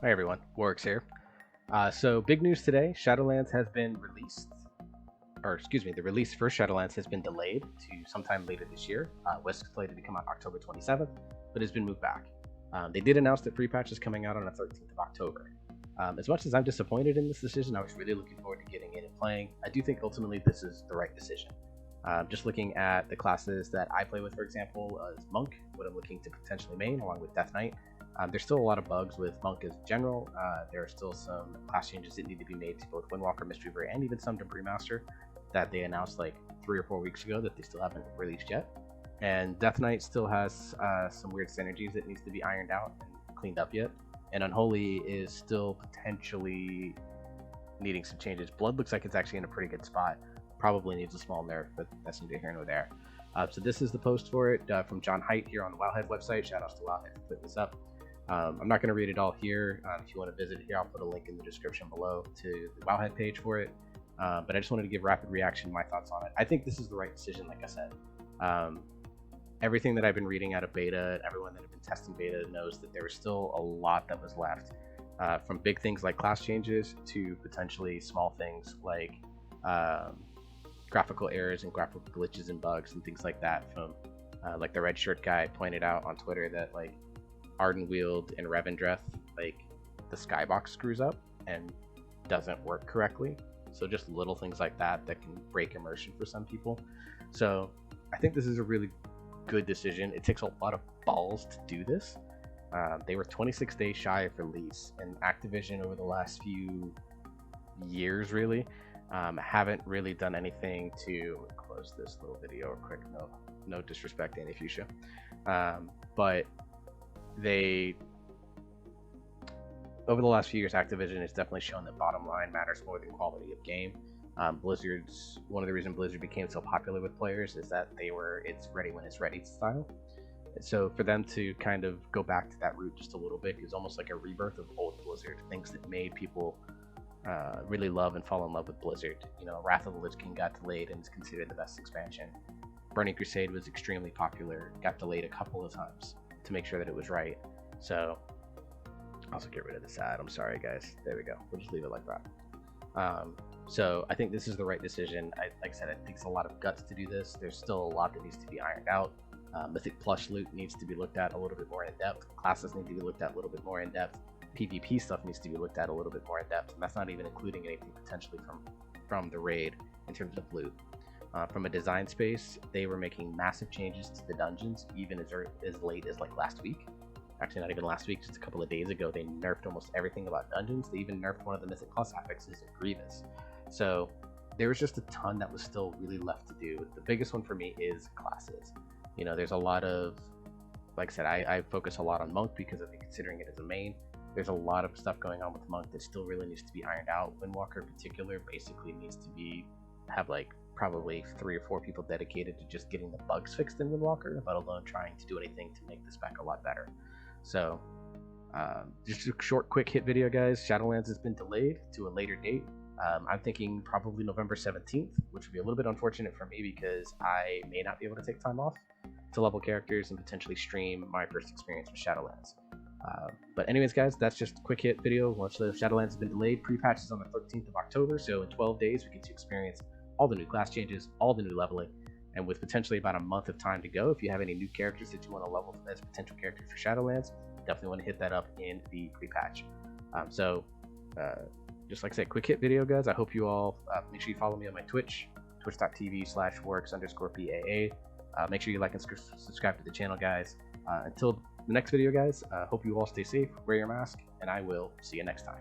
Hi everyone, Warwick's here. So big news today, Shadowlands has been released, or excuse me, the release for Shadowlands has been delayed to sometime later this year. Was slated to come out October 27th, but has been moved back. They did announce that free patch is coming out on the 13th of October. As much as I'm disappointed in this decision, I was really looking forward to getting in and playing. I do think ultimately this is the right decision. Just looking at the classes that I play with, for example, is Monk, what I'm looking to potentially main, along with Death Knight. There's still a lot of bugs with Monk as general. There are still some class changes that need to be made to both Windwalker, Mistweaver, and even some Debris Master that they announced like 3 or 4 weeks ago that they still haven't released yet. And Death Knight still has some weird synergies that needs to be ironed out and cleaned up yet. And Unholy is still potentially needing some changes. Blood looks like it's actually in a pretty good spot. Probably needs a small nerf, but that's neither here nor there. So this is the post for it from John Haidt here on the Wowhead website. Shout outs to Wowhead for putting this up. I'm not going to read it all here. If you want to visit here, I'll put a link in the description below to the Wowhead page for it. But I just wanted to give rapid reaction, my thoughts on it. I think this is the right decision, like I said. Everything that I've been reading out of beta, everyone that have been testing beta knows that there was still a lot that was left. From big things like class changes to potentially small things like graphical errors and graphical glitches and bugs and things like that. From like the red shirt guy pointed out on Twitter that like Ardenweald and Revendreth, like the skybox screws up and doesn't work correctly. So just little things like that that can break immersion for some people. So I think this is a really good decision. It takes a lot of balls to do this. They were 26 days shy of release, and Activision over the last few years really haven't really done anything to close this little video real quick. No disrespect to any fuchsia, but they over the last few years, Activision has definitely shown that bottom line matters more than quality of game. Blizzard's one of the reasons Blizzard became so popular with players is that they were it's ready when it's ready style. So for them to kind of go back to that route just a little bit is almost like a rebirth of old Blizzard, things that made people really love and fall in love with Blizzard. You know, Wrath of the Lich King got delayed and is considered the best expansion. Burning Crusade was extremely popular, got delayed a couple of times to make sure that it was right. So also get rid of this ad. I'm sorry guys. There we go. We'll just leave it like that. So I think this is the right decision. Like I said, it takes a lot of guts to do this. There's still a lot that needs to be ironed out. Mythic plush loot needs to be looked at a little bit more in depth. Classes need to be looked at a little bit more in depth. PvP stuff needs to be looked at a little bit more in depth. And that's not even including anything potentially from the raid in terms of loot. From a design space, they were making massive changes to the dungeons even as late as like last week. Actually, not even last week, just a couple of days ago, they nerfed almost everything about dungeons. They even nerfed one of the Mythic Plus affixes in Grievous. So there was just a ton that was still really left to do. The biggest one for me is classes. You know, there's a lot of, like I said, I focus a lot on Monk because I've been considering it as a main. There's a lot of stuff going on with Monk that still really needs to be ironed out. Windwalker in particular basically needs to have like probably 3 or 4 people dedicated to just getting the bugs fixed in Windwalker, let alone trying to do anything to make this back a lot better. So just a short quick hit video guys. Shadowlands has been delayed to a later date. I'm thinking probably November 17th, which would be a little bit unfortunate for me because I may not be able to take time off to level characters and potentially stream my first experience with Shadowlands. But anyways guys, that's just a quick hit video. Once the Shadowlands has been delayed, pre-patch is on the 13th of October, so in 12 days we get to experience all the new class changes, all the new leveling, and with potentially about a month of time to go, if you have any new characters that you want to level as potential characters for Shadowlands, definitely want to hit that up in the pre-patch. Just like I said, quick hit video guys. I hope you all make sure you follow me on my Twitch, twitch.tv/works_PAA. Make sure you like and subscribe to the channel guys. Until the next video guys, hope you all stay safe, wear your mask, and I will see you next time.